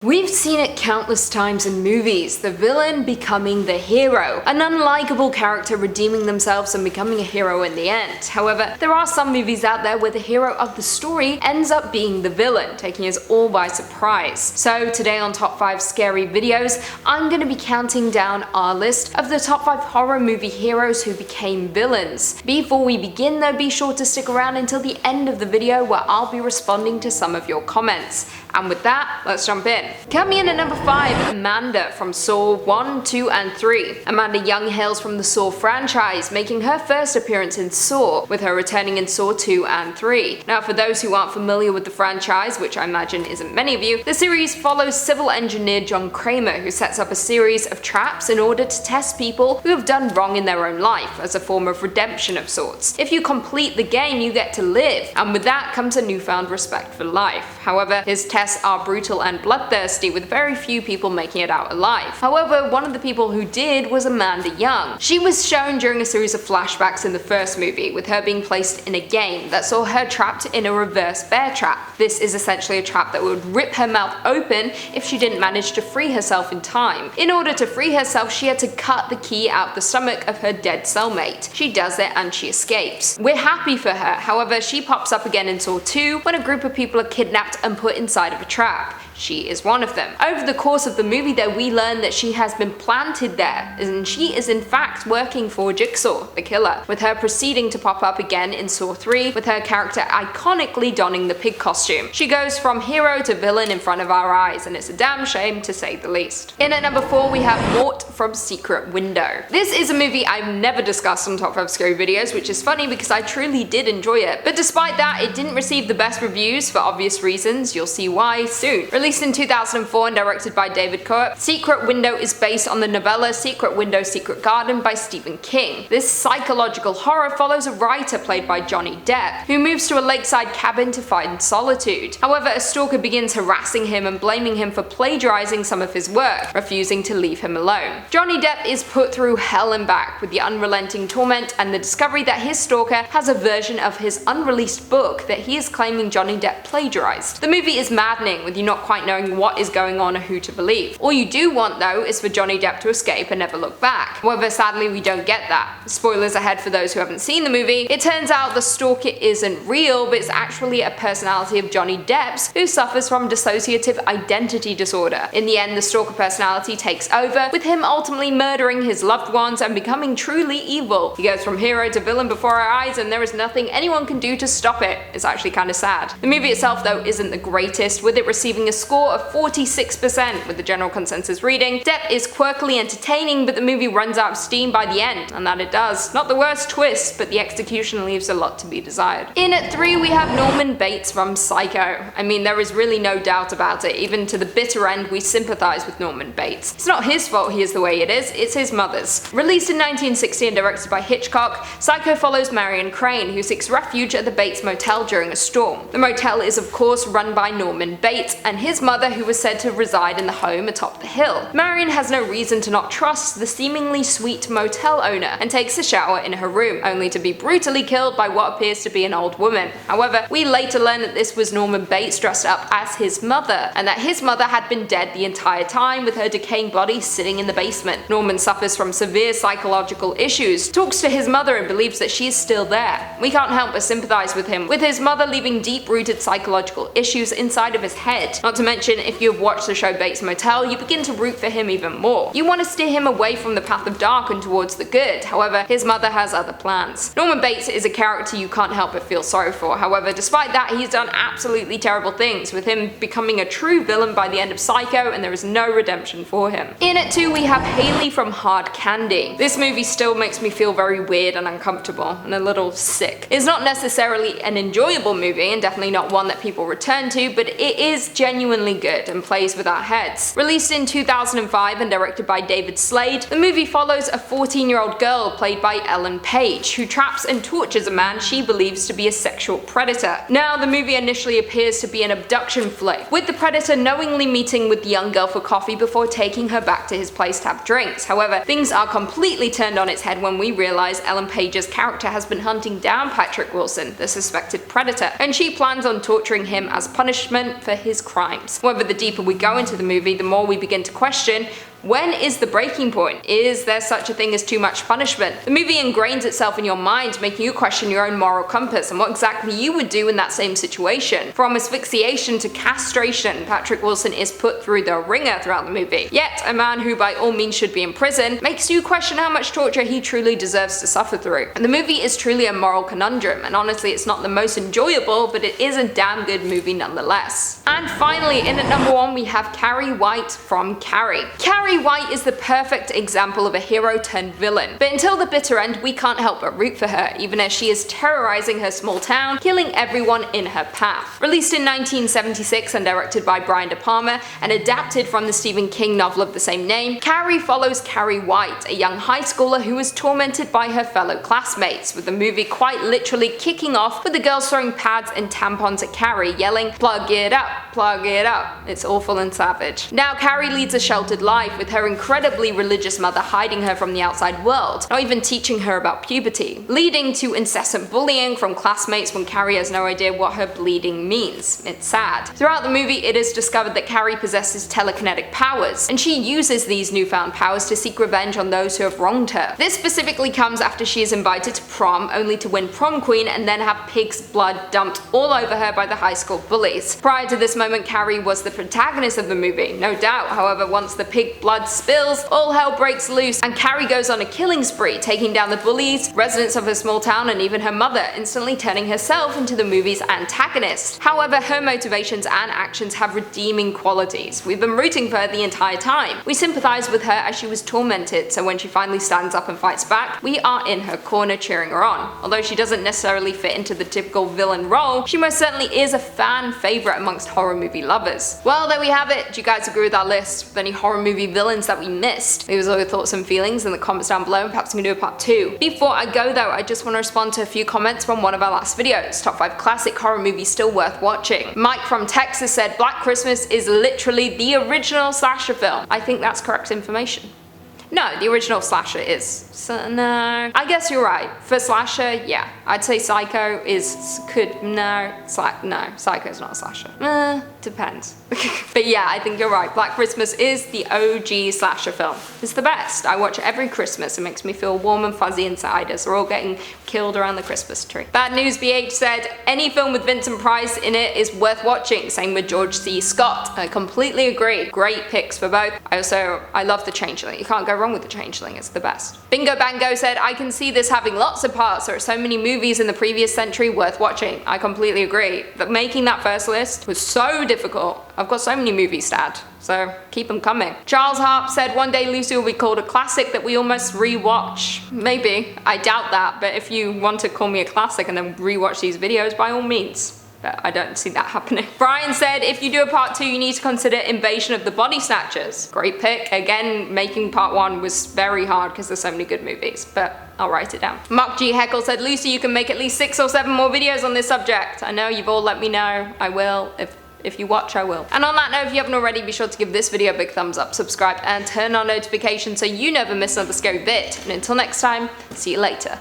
We've seen it countless times in movies, the villain becoming the hero, an unlikable character redeeming themselves and becoming a hero in the end. However, there are some movies out there where the hero of the story ends up being the villain, taking us all by surprise. So today on Top 5 Scary Videos, I'm going to be counting down our list of the top 5 horror movie heroes who became villains. Before we begin though, be sure to stick around until the end of the video where I'll be responding to some of your comments. And with that, let's jump in. Coming in at number 5, Amanda from Saw 1, 2 and 3. Amanda Young hails from the Saw franchise, making her first appearance in Saw, with her returning in Saw 2 and 3. Now for those who aren't familiar with the franchise, which I imagine isn't many of you, the series follows civil engineer John Kramer, who sets up a series of traps in order to test people who have done wrong in their own life, as a form of redemption of sorts. If you complete the game, you get to live, and with that comes a newfound respect for life. However, his tests are brutal and bloodthirsty, with very few people making it out alive. However, one of the people who did was Amanda Young. She was shown during a series of flashbacks in the first movie, with her being placed in a game that saw her trapped in a reverse bear trap. This is essentially a trap that would rip her mouth open if she didn't manage to free herself in time. In order to free herself, she had to cut the key out the stomach of her dead cellmate. She does it and she escapes. We're happy for her, however she pops up again in Saw 2 when a group of people are kidnapped and put inside of a trap. She is one of them. Over the course of the movie though, we learn that she has been planted there, and she is in fact working for Jigsaw, the killer, with her proceeding to pop up again in Saw 3, with her character iconically donning the pig costume. She goes from hero to villain in front of our eyes, and it's a damn shame to say the least. In at number 4 we have Mort from Secret Window. This is a movie I've never discussed on Top 5 Scary Videos, which is funny because I truly did enjoy it, but despite that it didn't receive the best reviews for obvious reasons. You'll see why soon. Released in 2004 and directed by David Koepp, Secret Window is based on the novella Secret Window, Secret Garden by Stephen King. This psychological horror follows a writer played by Johnny Depp, who moves to a lakeside cabin to find solitude. However, a stalker begins harassing him and blaming him for plagiarizing some of his work, refusing to leave him alone. Johnny Depp is put through hell and back with the unrelenting torment and the discovery that his stalker has a version of his unreleased book that he is claiming Johnny Depp plagiarized. The movie is maddening, with you not quite knowing what is going on or who to believe. All you do want though is for Johnny Depp to escape and never look back. However, sadly we don't get that. Spoilers ahead for those who haven't seen the movie. It turns out the stalker isn't real, but it's actually a personality of Johnny Depp's who suffers from dissociative identity disorder. In the end, the stalker personality takes over, with him ultimately murdering his loved ones and becoming truly evil. He goes from hero to villain before our eyes, and there is nothing anyone can do to stop it. It's actually kinda sad. The movie itself though isn't the greatest, with it receiving a score of 46% with the general consensus reading. Depp is quirkily entertaining, but the movie runs out of steam by the end, and that it does. Not the worst twist, but the execution leaves a lot to be desired. In at 3 we have Norman Bates from Psycho. I mean, there is really no doubt about it. Even to the bitter end we sympathize with Norman Bates. It's not his fault he is the way it is, it's his mother's. Released in 1960 and directed by Hitchcock, Psycho follows Marion Crane, who seeks refuge at the Bates Motel during a storm. The motel is of course run by Norman Bates and his mother, who was said to reside in the home atop the hill. Marion has no reason to not trust the seemingly sweet motel owner and takes a shower in her room, only to be brutally killed by what appears to be an old woman. However, we later learn that this was Norman Bates dressed up as his mother, and that his mother had been dead the entire time, with her decaying body sitting in the basement. Norman suffers from severe psychological issues, talks to his mother and believes that she is still there. We can't help but sympathize with him, with his mother leaving deep-rooted psychological issues inside of his head. Not to mention, if you have watched the show Bates Motel, you begin to root for him even more. You want to steer him away from the path of dark and towards the good. However, his mother has other plans. Norman Bates is a character you can't help but feel sorry for. However, despite that, he's done absolutely terrible things, with him becoming a true villain by the end of Psycho, and there is no redemption for him. In at 2 we have Haley from Hard Candy. This movie still makes me feel very weird and uncomfortable, and a little sick. It's not necessarily an enjoyable movie, and definitely not one that people return to, but it is genuinely good and plays with our heads. Released in 2005 and directed by David Slade, the movie follows a 14-year-old girl played by Ellen Page, who traps and tortures a man she believes to be a sexual predator. Now, the movie initially appears to be an abduction flick, with the predator knowingly meeting with the young girl for coffee before taking her back to his place to have drinks. However, things are completely turned on its head when we realize Ellen Page's character has been hunting down Patrick Wilson, the suspected predator, and she plans on torturing him as punishment for his crime. times. However, the deeper we go into the movie, the more we begin to question, when is the breaking point? Is there such a thing as too much punishment? The movie ingrains itself in your mind, making you question your own moral compass and what exactly you would do in that same situation. From asphyxiation to castration, Patrick Wilson is put through the ringer throughout the movie. Yet, a man who by all means should be in prison makes you question how much torture he truly deserves to suffer through. And the movie is truly a moral conundrum, and honestly it's not the most enjoyable, but it is a damn good movie nonetheless. And finally, in at number 1 we have Carrie White from Carrie. Carrie White is the perfect example of a hero turned villain, but until the bitter end we can't help but root for her, even as she is terrorizing her small town, killing everyone in her path. Released in 1976 and directed by Brian De Palma and adapted from the Stephen King novel of the same name, Carrie follows Carrie White, a young high schooler who is tormented by her fellow classmates, with the movie quite literally kicking off with the girls throwing pads and tampons at Carrie, yelling, "Plug it up, plug it up." It's awful and savage. Now Carrie leads a sheltered life, with her incredibly religious mother hiding her from the outside world, not even teaching her about puberty, leading to incessant bullying from classmates when Carrie has no idea what her bleeding means. It's sad. Throughout the movie it is discovered that Carrie possesses telekinetic powers, and she uses these newfound powers to seek revenge on those who have wronged her. This specifically comes after she is invited to prom only to win prom queen and then have pig's blood dumped all over her by the high school bullies. Prior to this moment Carrie was the protagonist of the movie, no doubt. However, once the pig blood spills, all hell breaks loose and Carrie goes on a killing spree, taking down the bullies, residents of her small town, and even her mother, instantly turning herself into the movie's antagonist. However, her motivations and actions have redeeming qualities. We've been rooting for her the entire time. We sympathize with her as she was tormented, so when she finally stands up and fights back, we are in her corner cheering her on. Although she doesn't necessarily fit into the typical villain role, she most certainly is a fan favorite amongst horror movie lovers. Well, there we have it. Do you guys agree with our list of any horror movie villains that we missed? Leave us all your thoughts and feelings in the comments down below, and perhaps we can do a part 2. Before I go though, I just want to respond to a few comments from one of our last videos. Top 5 classic horror movies still worth watching. Mike from Texas said Black Christmas is literally the original slasher film. I think that's correct information. No, the original slasher is. So, no. I guess you're right. For slasher, yeah. I'd say Psycho is, no, Psycho's not a slasher. Depends. But yeah, I think you're right. Black Christmas is the OG slasher film. It's the best. I watch it every Christmas. It makes me feel warm and fuzzy inside as we're all getting killed around the Christmas tree. Bad News BH said, any film with Vincent Price in it is worth watching. Same with George C. Scott. I completely agree. Great picks for both. I love The Changeling. You can't go wrong with The Changeling. It's the best. Bingo Bango said, I can see this having lots of parts. There are so many movies in the previous century worth watching. I completely agree. But making that first list was so difficult. I've got so many movies to add, so keep them coming. Charles Harp said, one day Lucy will be called a classic that we all must rewatch. Maybe. I doubt that, but if you want to call me a classic and then rewatch these videos, by all means. But I don't see that happening. Brian said, if you do a part 2, you need to consider Invasion of the Body Snatchers. Great pick. Again, making part 1 was very hard because there's so many good movies, but I'll write it down. Mark G. Heckle said, Lucy, you can make at least 6 or 7 more videos on this subject. I know you've all let me know. I will. If you watch, I will. And on that note, if you haven't already, be sure to give this video a big thumbs up, subscribe, and turn on notifications so you never miss another scary bit. And until next time, see you later.